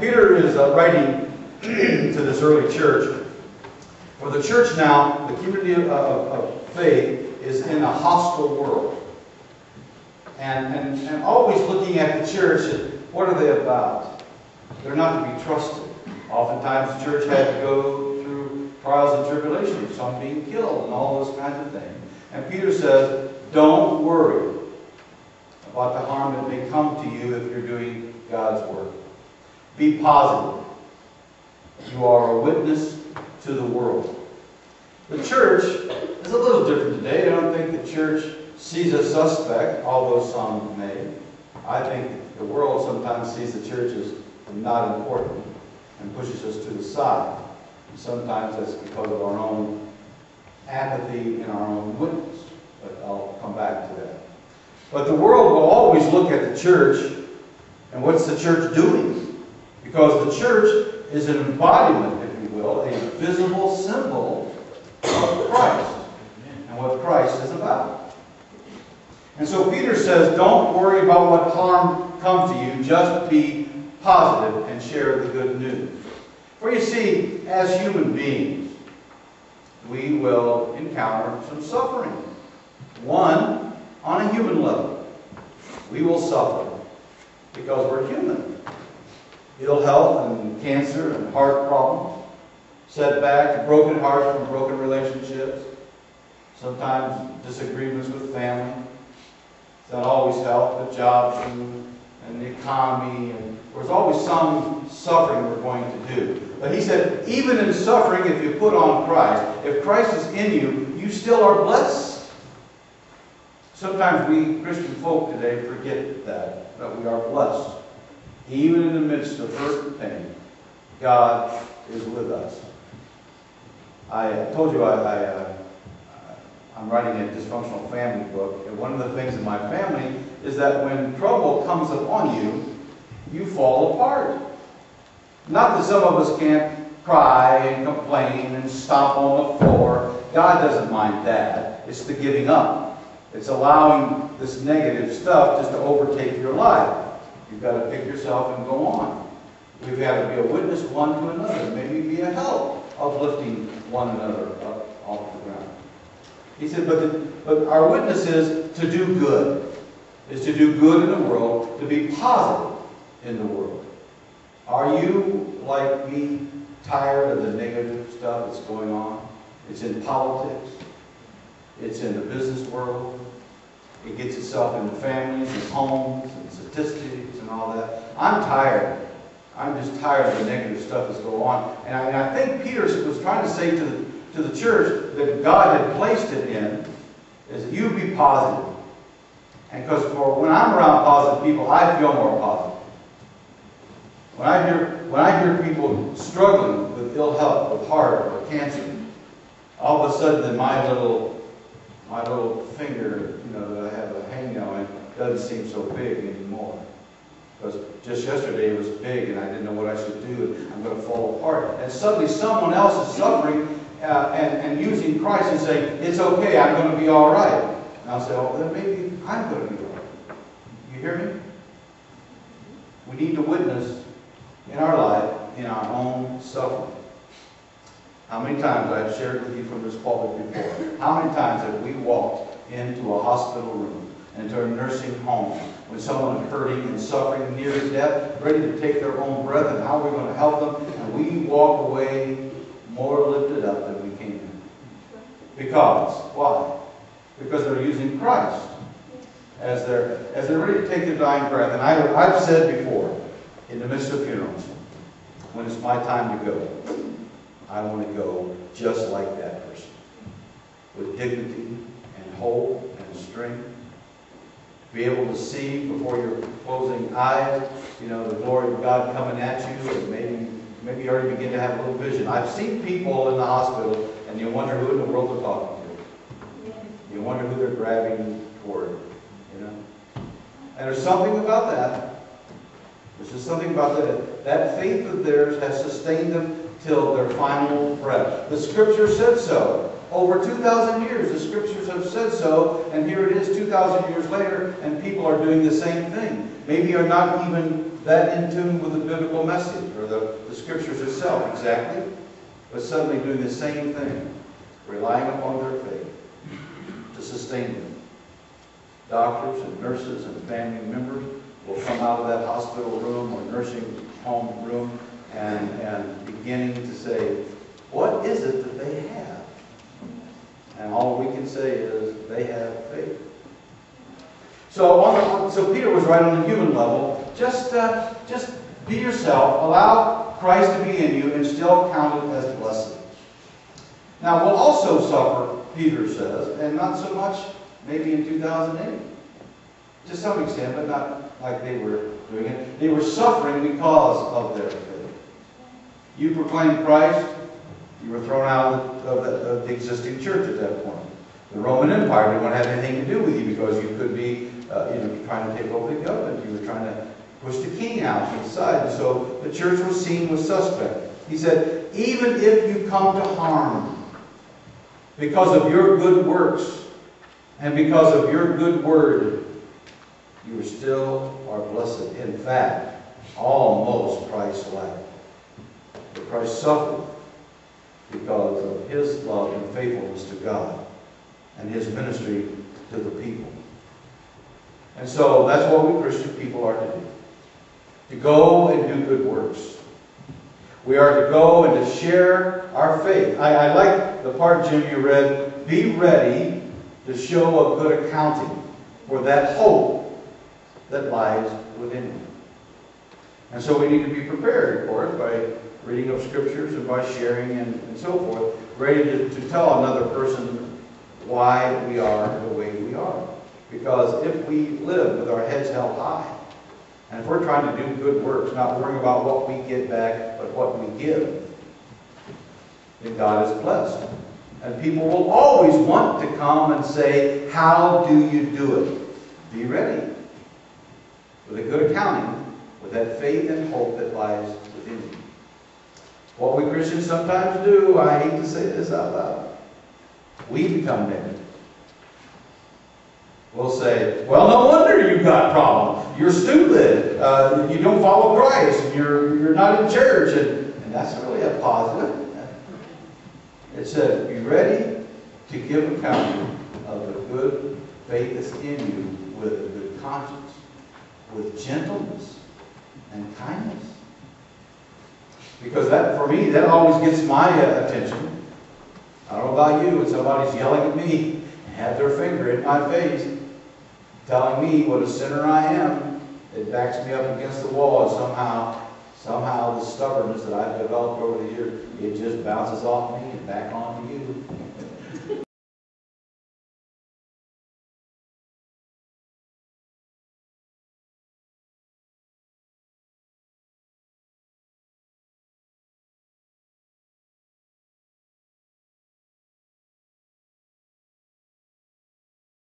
Peter is writing to this early church. For the church now, the community of faith, is in a hostile world. And always looking at the church, what are they about? They're not to be trusted. Oftentimes the church had to go through trials and tribulations, some being killed and all those kinds of things. And Peter says, don't worry about the harm that may come to you if you're doing God's work. Be positive. You are a witness to the world. The church is a little different today. I don't think the church sees a suspect, although some may. I think the world sometimes sees the church as not important and pushes us to the side. And sometimes that's because of our own apathy and our own witness. But I'll come back to that. But the world will always look at the church and what's the church doing? Because the church is an embodiment, if you will, a visible symbol of Christ and what Christ is about. And so Peter says, don't worry about what harm comes to you, just be positive and share the good news. For you see, as human beings, we will encounter some suffering. One, on a human level, we will suffer because we're human. Ill health and cancer and heart problems, setbacks, broken hearts from broken relationships, sometimes disagreements with family. It's not always health, but jobs and the economy, and there's always some suffering we're going to do. But he said, even in suffering, if you put on Christ, if Christ is in you, you still are blessed. Sometimes we Christian folk today forget that we are blessed. Even in the midst of hurt and pain, God is with us. I told you I'm writing a dysfunctional family book, and one of the things in my family is that when trouble comes upon you, you fall apart. Not that some of us can't cry and complain and stomp on the floor. God doesn't mind that. It's the giving up. It's allowing this negative stuff just to overtake your life. You've got to pick yourself and go on. We've got to be a witness one to another. Maybe be a help of lifting one another up off the ground. He said, but our witness is to do good. Is to do good in the world, to be positive in the world. Are you, like me, tired of the negative stuff that's going on? It's in politics. It's in the business world. It gets itself into families and homes and statistics and all that. I'm tired. I'm just tired of the negative stuff that's going on. And I think Peter was trying to say to the church that God had placed it in is that you be positive. And because when I'm around positive people, I feel more positive. When I hear people struggling with ill health, with heart or cancer, all of a sudden my little finger, that I have a hangnail in, doesn't seem so big anymore. Because just yesterday it was big and I didn't know what I should do, and I'm going to fall apart. And suddenly someone else is suffering and using Christ and saying, it's okay, I'm going to be all right. And I'll say, oh, then maybe I'm going to be all right. You hear me? We need to witness in our life, in our own suffering. How many times I've shared with you from this pulpit before, how many times have we walked into a hospital room, into a nursing home, when someone is hurting and suffering near death, ready to take their own breath, and how we're going to help them, and we walk away more lifted up than we came in. Because, why? Because they're using Christ as they're ready to take their dying breath. And I've said before, in the midst of funerals, when it's my time to go, I want to go just like that person, with dignity and hope and strength. Be able to see before your closing eyes, the glory of God coming at you, and maybe you already begin to have a little vision. I've seen people in the hospital, and you wonder who in the world they're talking to. You wonder who they're grabbing toward, And there's something about that. There's just something about that. That faith of theirs has sustained them till their final breath. The Scripture said so. Over 2,000 years, the Scriptures have said so, and here it is 2,000 years later, and people are doing the same thing. Maybe are not even that in tune with the biblical message or the scriptures itself exactly, but suddenly doing the same thing, relying upon their faith to sustain them. Doctors and nurses and family members will come out of that hospital room or nursing home room and beginning to say, what is it that they have? And all we can say is they have faith. So Peter was right on the human level. Just be yourself. Allow Christ to be in you and still count it as blessed. Now, we'll also suffer, Peter says, and not so much maybe in 2008. To some extent, but not like they were doing it. They were suffering because of their faith. You proclaimed Christ, you were thrown out of the existing church at that point. The Roman Empire didn't want to have anything to do with you because you could be trying to take over the government. You were trying to push the king out to the side. And so the church was seen as suspect. He said, even if you come to harm because of your good works and because of your good word, you still are blessed. In fact, almost Christ-like. But Christ suffered because of his love and faithfulness to God and his ministry to the people. And so that's what we Christian people are to do. To go and do good works. We are to go and to share our faith. I like the part, Jim, you read, be ready to show a good accounting for that hope that lies within you. And so we need to be prepared, of course, by reading of scriptures and by sharing and so forth, ready to tell another person why we are the way we are. Because if we live with our heads held high, and if we're trying to do good works, not worrying about what we get back, but what we give, then God is blessed. And people will always want to come and say, how do you do it? Be ready. With a good accounting, with that faith and hope that lies within you. What we Christians sometimes do, I hate to say this out loud, we become negative. We'll say, well, no wonder you've got problems. You're stupid. You don't follow Christ. You're not in church. And that's really a positive. It said, be ready to give account of the good faith that's in you with a good conscience, with gentleness and kindness. Because that, for me, that always gets my attention. I don't know about you, when somebody's yelling at me and have their finger in my face, telling me what a sinner I am, it backs me up against the wall, and somehow the stubbornness that I've developed over the years, it just bounces off me and back onto you.